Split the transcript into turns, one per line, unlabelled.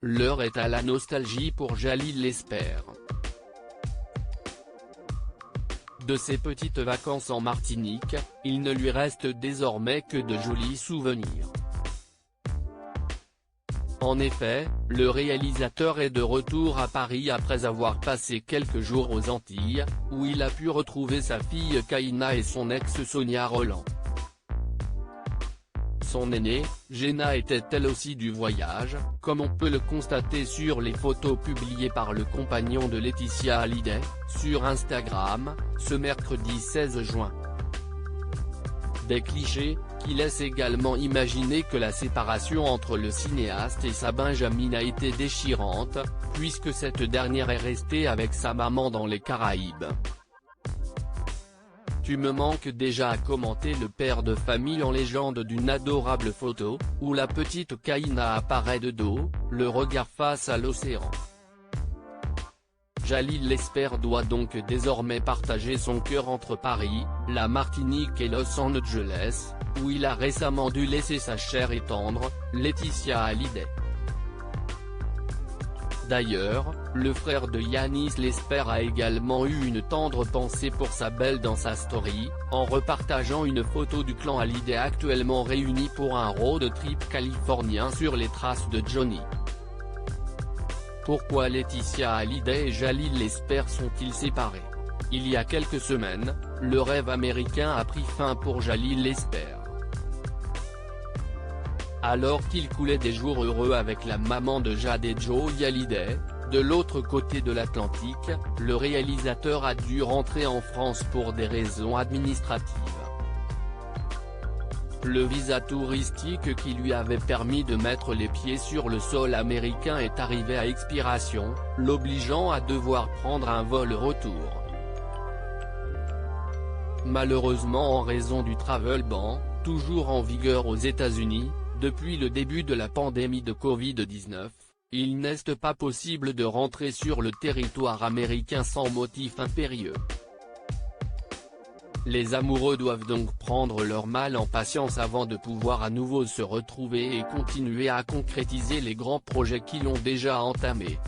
l'heure est à la nostalgie pour Jalil Lesper. De ses petites vacances en Martinique, il ne lui reste désormais que de jolis souvenirs. En effet, le réalisateur est de retour à Paris après avoir passé quelques jours aux Antilles, où il a pu retrouver sa fille Kaina et son ex Sonia Rolland. Son aînée, Jenna était elle aussi du voyage, comme on peut le constater sur les photos publiées par le compagnon de Laetitia Hallyday, sur Instagram, ce mercredi 16 juin. Des clichés, qui laissent également imaginer que la séparation entre le cinéaste et sa Benjamine a été déchirante, puisque cette dernière est restée avec sa maman dans les Caraïbes. Tu me manques déjà, a commenté le père de famille en légende d'une adorable photo, où la petite Kaina apparaît de dos, le regard face à l'océan. Jalil Lesper doit donc désormais partager son cœur entre Paris, la Martinique et Los Angeles, où il a récemment dû laisser sa chère et tendre, Laetitia Hallyday. D'ailleurs, le frère de Yanis Lesper a également eu une tendre pensée pour sa belle dans sa story, en repartageant une photo du clan Hallyday actuellement réuni pour un road trip californien sur les traces de Johnny. Pourquoi Laetitia Hallyday et Jalil Lesper sont-ils séparés? Il y a quelques semaines, le rêve américain a pris fin pour Jalil Lesper. Alors qu'il coulait des jours heureux avec la maman de Jade et Joey Hallyday, de l'autre côté de l'Atlantique, le réalisateur a dû rentrer en France pour des raisons administratives. Le visa touristique qui lui avait permis de mettre les pieds sur le sol américain est arrivé à expiration, l'obligeant à devoir prendre un vol retour. Malheureusement, en raison du travel ban, toujours en vigueur aux États-Unis, depuis le début de la pandémie de Covid-19, il n'est pas possible de rentrer sur le territoire américain sans motif impérieux. Les amoureux doivent donc prendre leur mal en patience avant de pouvoir à nouveau se retrouver et continuer à concrétiser les grands projets qu'ils ont déjà entamés.